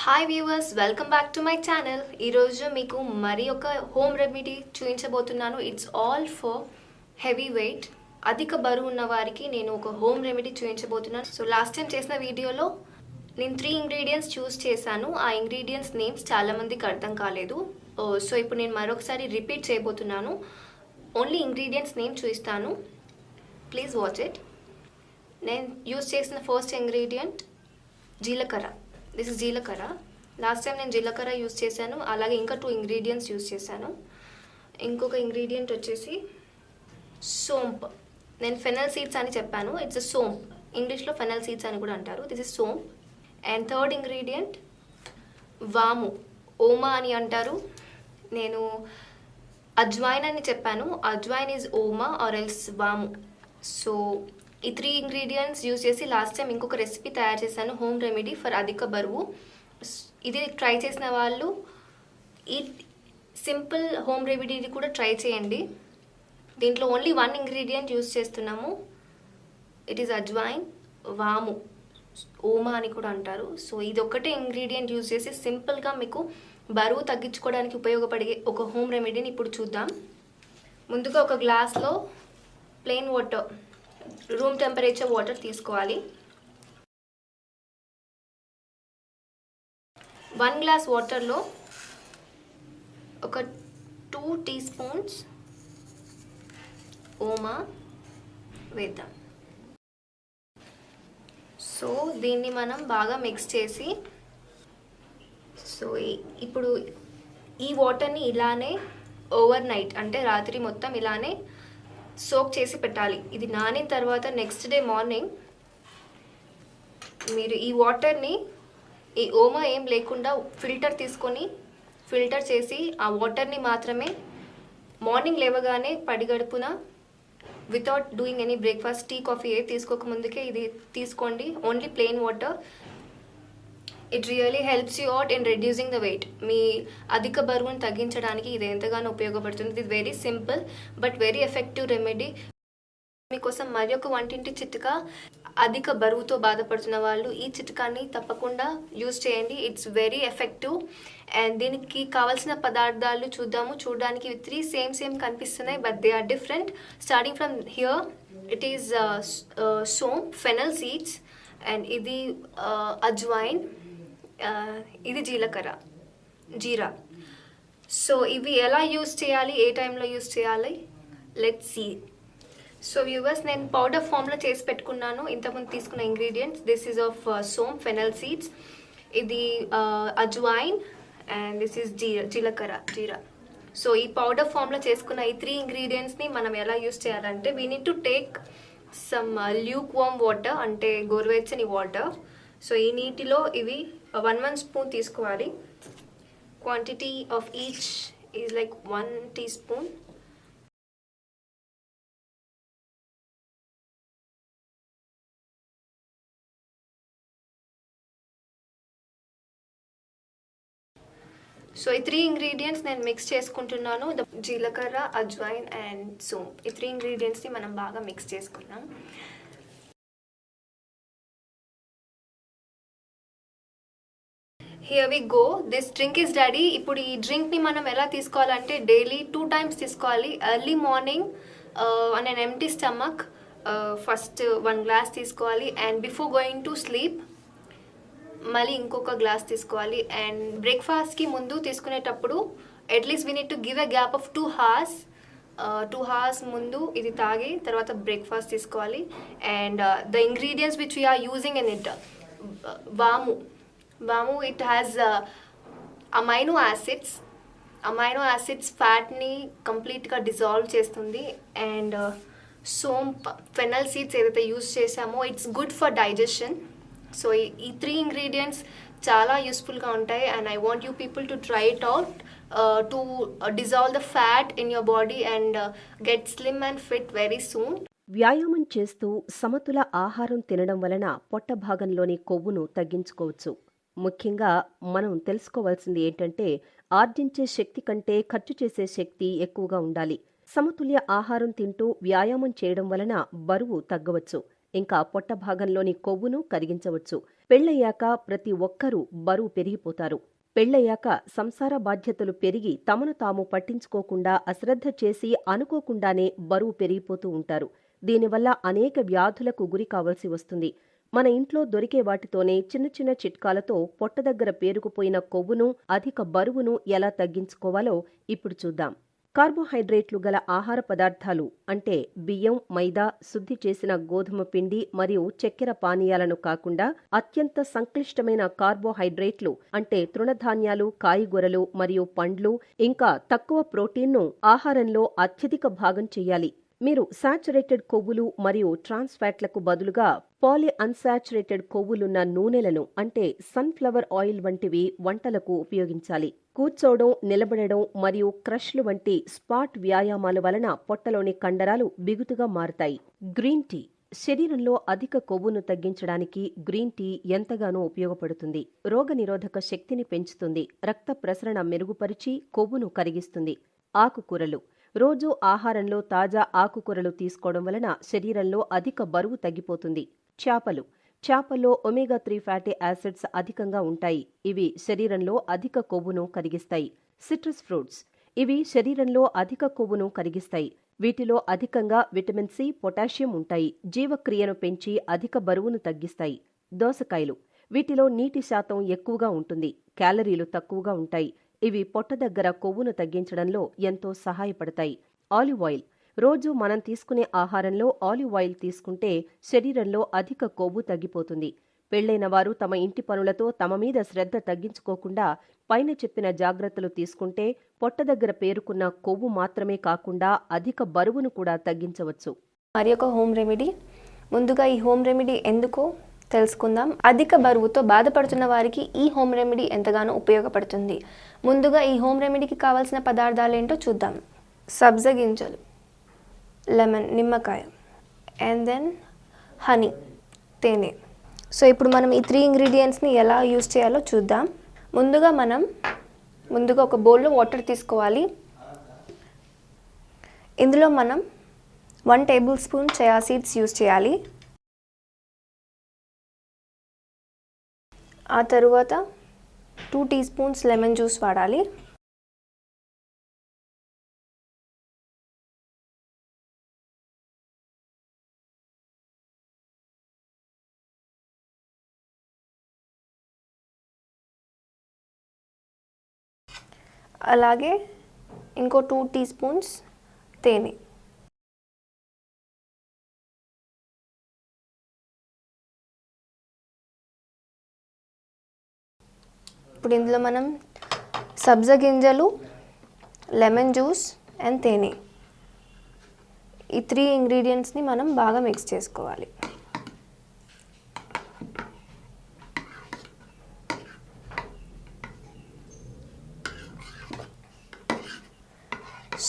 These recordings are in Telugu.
Hi viewers, welcome back to my channel. ఈరోజు మీకు మరి ఒక హోమ్ రెమెడీ చూపించబోతున్నాను. It's all for heavy weight, అధిక బరువు ఉన్న వారికి నేను ఒక హోమ్ రెమెడీ చూపించబోతున్నాను. సో లాస్ట్ టైం చేసిన వీడియోలో నేను 3 ఇంగ్రీడియంట్స్ చూస్ చేశాను. ఆ ఇంగ్రీడియంట్స్ నేమ్స్ చాలామందికి అర్థం కాలేదు. సో ఇప్పుడు నేను మరొకసారి రిపీట్ చేయబోతున్నాను. ఓన్లీ ఇంగ్రీడియంట్స్ నేమ్ చూపిస్తాను, ప్లీజ్ వాచ్ ఇట్. నేను యూస్ చేసిన ఫస్ట్ ఇంగ్రీడియంట్ జీలకర్ర. దిస్ ఇస్ జీలకర్ర. లాస్ట్ టైం నేను జీలకర్ర యూస్ చేశాను, అలాగే ఇంకా 2 ఇంగ్రీడియంట్స్ యూస్ చేశాను. ఇంకొక ఇంగ్రీడియంట్ వచ్చేసి సోంప్. నేను ఫెనల్ సీడ్స్ అని చెప్పాను, ఇట్స్ అ సోంప్. ఇంగ్లీష్లో ఫెనల్ సీడ్స్ అని కూడా అంటారు. This is saunf. And third ingredient వాము, ఓమా అని అంటారు. నేను అజ్వైన్ అని చెప్పాను. Ajwain is oma or else vamu. So ఈ 3 ఇంగ్రీడియంట్స్ యూజ్ చేసి లాస్ట్ టైం ఇంకొక రెసిపీ తయారు చేశాను, హోమ్ రెమెడీ ఫర్ అధిక బరువు. ఇది ట్రై చేసిన వాళ్ళు ఈ సింపుల్ హోమ్ రెమెడీని కూడా ట్రై చేయండి. దీంట్లో ఓన్లీ 1 ఇంగ్రీడియంట్ యూజ్ చేస్తున్నాము. ఇట్ ఈస్ అజ్వైన్, వాము, ఓమా అని కూడా అంటారు. సో ఇది ఒక్కటే ఇంగ్రీడియంట్ యూజ్ చేసి సింపుల్గా మీకు బరువు తగ్గించుకోవడానికి ఉపయోగపడే ఒక హోమ్ రెమెడీని ఇప్పుడు చూద్దాం. ముందుగా ఒక గ్లాస్లో plain water, room temperature water తీసుకోవాలి. 1 గ్లాస్ వాటర్లో ఒక 2 టీ స్పూన్స్ ఓమా వేద్దాం. సో దీన్ని మనం బాగా మిక్స్ చేసి, సో ఇప్పుడు ఈ వాటర్ని ఇలానే ఓవర్ నైట్, అంటే రాత్రి మొత్తం ఇలానే సోక్ చేసి పెట్టాలి. ఇది నానిన తర్వాత నెక్స్ట్ డే మార్నింగ్ మీరు ఈ వాటర్ని, ఈ ఓమా ఏం లేకుండా ఫిల్టర్ తీసుకొని ఫిల్టర్ చేసి ఆ వాటర్ని మాత్రమే మార్నింగ్ లేవగానే పడిగడుపున without doing any breakfast, tea, coffee ఏ తీసుకోక ముందుకే ఇది తీసుకోండి. Only plain water. It really helps you out in reducing the weight. మీ అధిక బరువును తగ్గించడానికి ఇది ఎంతగానో ఉపయోగపడుతుంది. ఇది very simple but very effective remedy. మీకోసం మరి ఒక వంటింటి చిట్కా. అధిక బరువుతో బాధపడుతున్న వాళ్ళు ఈ చిట్కాని తప్పకుండా యూజ్ చేయండి. It's very effective. అండ్ దీనికి కావాల్సిన పదార్థాలు చూద్దాము. చూడడానికి 3 సేమ్ కనిపిస్తున్నాయి, but they are different. Starting from here, it is saunf, fennel seeds, and ఇది అజ్వైన్, ఇది జీలకర్ర, జీరా. సో ఇవి ఎలా యూజ్ చేయాలి, ఏ టైంలో యూజ్ చేయాలి, లెట్స్ సీ. సో వ్యూవర్స్, నేను పౌడర్ ఫామ్లో చేసి పెట్టుకున్నాను ఇంతకుముందు తీసుకున్న ingredients. This is of saunf, fennel seeds, ఇది అజ్వైన్, అండ్ దిస్ ఈజ్ జీలకర్ర, జీరా. సో ఈ పౌడర్ ఫామ్లో చేసుకున్న ఈ 3 ఇంగ్రీడియంట్స్ని మనం ఎలా యూజ్ చేయాలంటే, we need to take some Luke warm water, అంటే గోరువెచ్చని వాటర్. సో ఈ నీటిలో ఇవి 1 స్పూన్ తీసుకోవాలి. Quantity of each is like 1 teaspoon. So ఈ 3 ఇంగ్రీడియంట్స్ నేను మిక్స్ చేసుకుంటున్నాను. జీలకర్ర, అజ్వైన్ అండ్ సోంప్. ఈ 3 ఇంగ్రీడియంట్స్ని మనం బాగా మిక్స్ చేసుకున్నాం. Here we go. This drink is ready. ఇప్పుడు ఈ డ్రింక్ని మనం ఎలా తీసుకోవాలంటే, డైలీ 2 times తీసుకోవాలి. Early morning on an empty stomach first 1 glass తీసుకోవాలి, and before going to sleep మళ్ళీ ఇంకొక గ్లాస్ తీసుకోవాలి. అండ్ బ్రేక్ఫాస్ట్కి ముందు తీసుకునేటప్పుడు at least we need to give a gap of 2 hours. 2 hours ముందు ఇది తాగి తర్వాత బ్రేక్ఫాస్ట్ తీసుకోవాలి. And the ingredients which we're using in it, వాము. ఇట్ హ్యాస్ అమైనో యాసిడ్స్ ఫ్యాట్ని కంప్లీట్గా డిజాల్వ్ చేస్తుంది. అండ్ సోంప్, ఫెనల్ సీడ్స్ ఏదైతే యూజ్ చేసామో, it's good for digestion. So ఈ 3 ఇంగ్రీడియంట్స్ చాలా యూస్ఫుల్గా ఉంటాయి. And I want you people to try it out to dissolve the fat in your body and get slim and fit very soon. వ్యాయామం చేస్తూ సమతుల ఆహారం తినడం వలన పొట్ట భాగంలోని కొవ్వును తగ్గించుకోవచ్చు. ముఖ్యంగా మనం తెలుసుకోవాల్సింది ఏంటంటే, ఆర్జించే శక్తి కంటే ఖర్చు చేసే శక్తి ఎక్కువగా ఉండాలి. సమతుల్య ఆహారం తింటూ వ్యాయామం చేయడం వలన బరువు తగ్గవచ్చు. ఇంకా పొట్ట భాగంలోని కొవ్వును కరిగించవచ్చు. పెళ్లయ్యాక ప్రతి ఒక్కరూ బరువు పెరిగిపోతారు. పెళ్లయ్యాక సంసార బాధ్యతలు పెరిగి తమను తాము పట్టించుకోకుండా అశ్రద్ధ చేసి అనుకోకుండానే బరువు పెరిగిపోతూ ఉంటారు. దీనివల్ల అనేక వ్యాధులకు గురి కావలసి వస్తుంది. మన ఇంట్లో దొరికే వాటితోనే చిన్న చిన్న చిట్కాలతో పొట్ట దగ్గర పేరుకుపోయిన కొవ్వును, అధిక బరువును ఎలా తగ్గించుకోవాలో ఇప్పుడు చూద్దాం. కార్బోహైడ్రేట్లు గల ఆహార పదార్థాలు అంటే బియ్యం, మైదా, శుద్ధి చేసిన గోధుమ పిండి మరియు చక్కెర పానీయాలను కాకుండా అత్యంత సంక్లిష్టమైన కార్బోహైడ్రేట్లు అంటే తృణధాన్యాలు, కాయగూరలు మరియు పండ్లు, ఇంకా తక్కువ ప్రోటీన్ను ఆహారంలో అత్యధిక భాగం చెయ్యాలి. మీరు సాచురేటెడ్ కొవ్వులు మరియు ట్రాన్స్ ఫ్యాట్లకు బదులుగా పాలీ అన్సాచురేటెడ్ కొవ్వులున్న నూనెలను అంటే సన్ఫ్లవర్ ఆయిల్ వంటివి వంటలకు ఉపయోగించాలి. కూర్చోవడం, నిలబడడం మరియు క్రష్లు వంటి స్పాట్ వ్యాయామాల వలన పొట్టలోని కండరాలు బిగుతుగా మారతాయి. గ్రీన్ టీ శరీరంలో అధిక కొవ్వును తగ్గించడానికి గ్రీన్ టీ ఎంతగానో ఉపయోగపడుతుంది. రోగనిరోధక శక్తిని పెంచుతుంది, రక్త ప్రసరణ మెరుగుపరిచి కొవ్వును కరిగిస్తుంది. ఆకుకూరలు రోజు ఆహారంలో తాజా ఆకుకూరలు తీసుకోవడం వలన శరీరంలో అధిక బరువు తగ్గిపోతుంది. చేపల్లో ఒమేగా-3 ఫ్యాటీ యాసిడ్స్ అధికంగా ఉంటాయి. ఇవి శరీరంలో అధిక కొవ్వును కరిగిస్తాయి. సిట్రస్ ఫ్రూట్స్ ఇవి శరీరంలో అధిక కొవ్వును కరిగిస్తాయి. వీటిలో అధికంగా విటమిన్ సి, పొటాషియం ఉంటాయి. జీవక్రియను పెంచి అధిక బరువును తగ్గిస్తాయి. దోసకాయలు వీటిలో నీటి శాతం ఎక్కువగా ఉంటుంది. క్యాలరీలు తక్కువగా ఉంటాయి. ఇవి పొట్ట దగ్గర కొవ్వును తగ్గించడంలో ఎంతో సహాయపడతాయి. ఆలివ్ ఆయిల్ రోజు మనం తీసుకునే ఆహారంలో ఆలివ్ ఆయిల్ తీసుకుంటే శరీరంలో అధిక కొవ్వు తగ్గిపోతుంది. పెళ్లైన వారు తమ ఇంటి పనులతో తమ మీద శ్రద్ధ తగ్గించుకోకుండా పైన చెప్పిన జాగ్రత్తలు తీసుకుంటే పొట్ట దగ్గర పేరుకున్న కొవ్వు మాత్రమే కాకుండా అధిక బరువును కూడా తగ్గించవచ్చు. మరి ఒక హోమ్ రెమెడీ. ముందుగా ఈ హోమ్ రెమెడీ ఎందుకో తెలుసుకుందాం. అధిక బరువుతో బాధపడుతున్న వారికి ఈ హోమ్ రెమెడీ ఎంతగానో ఉపయోగపడుతుంది. ముందుగా ఈ హోమ్ రెమెడీకి కావాల్సిన పదార్థాలు ఏంటో చూద్దాం. సబ్జా గింజలు, లెమన్, నిమ్మకాయ, అండ్ దెన్ హనీ, తేనె. సో ఇప్పుడు మనం ఈ 3 ఇంగ్రీడియంట్స్ని ఎలా యూజ్ చేయాలో చూద్దాం. ముందుగా ఒక బౌల్లో వాటర్ తీసుకోవాలి. ఇందులో మనం 1 table spoon chia seeds use చేయాలి. ఆ తరువాత 2 టీ స్పూన్స్ లెమన్ జ్యూస్ వాడాలి. అలాగే ఇంకో 2 టీ స్పూన్స్ తేనె. ఇప్పుడు ఇందులో మనం సబ్జా గింజలు, లెమన్ జ్యూస్ అండ్ తేనె, ఈ 3 ఇంగ్రీడియంట్స్ని మనం బాగా మిక్స్ చేసుకోవాలి.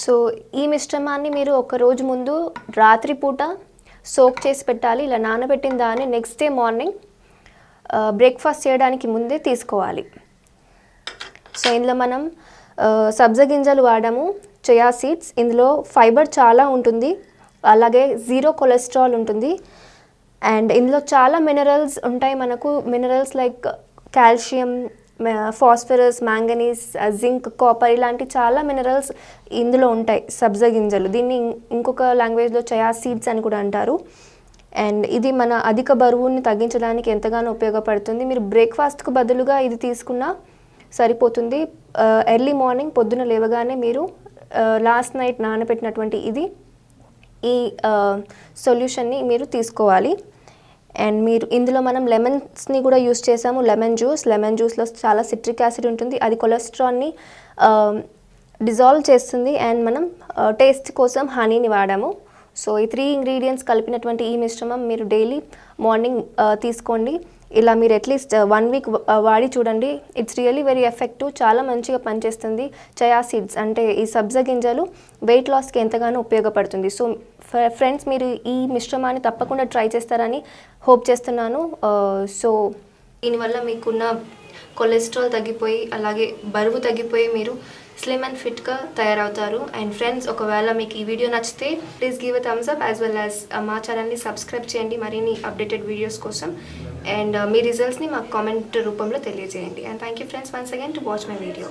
సో ఈ మిశ్రమాన్ని మీరు ఒక రోజు ముందు రాత్రిపూట సోక్ చేసి పెట్టాలి. ఇలా నానబెట్టిన దాన్ని నెక్స్ట్ డే మార్నింగ్ బ్రేక్ఫాస్ట్ చేయడానికి ముందే తీసుకోవాలి. సో ఇందులో మనం సబ్జా గింజలు వాడాము, చియా సీడ్స్, ఇందులో ఫైబర్ చాలా ఉంటుంది, అలాగే 0 కొలెస్ట్రాల్ ఉంటుంది. అండ్ ఇందులో చాలా మినరల్స్ ఉంటాయి. మనకు minerals like calcium, phosphorus, manganese, zinc, copper ఇలాంటి చాలా మినరల్స్ ఇందులో ఉంటాయి సబ్జా గింజలు. దీన్ని ఇంకొక లాంగ్వేజ్లో చియా సీడ్స్ అని కూడా అంటారు. అండ్ ఇది మన అధిక బరువుని తగ్గించడానికి ఎంతగానో ఉపయోగపడుతుంది. మీరు బ్రేక్ఫాస్ట్కు బదులుగా ఇది తీసుకున్నా సరిపోతుంది. ఎర్లీ మార్నింగ్ పొద్దున లేవగానే మీరు లాస్ట్ నైట్ నానబెట్టినటువంటి ఈ సొల్యూషన్ని మీరు తీసుకోవాలి. అండ్ మీరు ఇందులో మనం లెమన్స్ని కూడా యూస్ చేసాము. లెమన్ జ్యూస్లో చాలా సిట్రిక్ యాసిడ్ ఉంటుంది, అది కొలెస్ట్రాల్ని డిజాల్వ్ చేస్తుంది. అండ్ మనం టేస్ట్ కోసం హనీని వాడాము. సో ఈ 3 ఇంగ్రీడియంట్స్ కలిపినటువంటి ఈ మిశ్రమం మీరు డైలీ మార్నింగ్ తీసుకోండి. ఇలా మీరు అట్లీస్ట్ 1 వీక్ వాడి చూడండి. ఇట్స్ రియలీ వెరీ ఎఫెక్టివ్, చాలా మంచిగా పనిచేస్తుంది. చియా సీడ్స్ అంటే ఈ సబ్జా గింజలు వెయిట్ లాస్కి ఎంతగానో ఉపయోగపడుతుంది. సో ఫ్రెండ్స్, మీరు ఈ మిశ్రమాన్ని తప్పకుండా ట్రై చేస్తారని హోప్ చేస్తున్నాను. సో దీనివల్ల మీకున్న కొలెస్ట్రాల్ తగ్గిపోయి అలాగే బరువు తగ్గిపోయి మీరు స్లిమ్ అండ్ ఫిట్గా తయారవుతారు. అండ్ ఫ్రెండ్స్, ఒకవేళ మీకు ఈ వీడియో నచ్చితే please give a thumbs up as well as మా ఛానల్ని సబ్స్క్రైబ్ చేయండి మరిన్ని అప్డేటెడ్ వీడియోస్ కోసం. అండ్ మీ రిజల్ట్స్ని మాకు కామెంట్ రూపంలో తెలియజేయండి. And thank you friends once again to watch my video.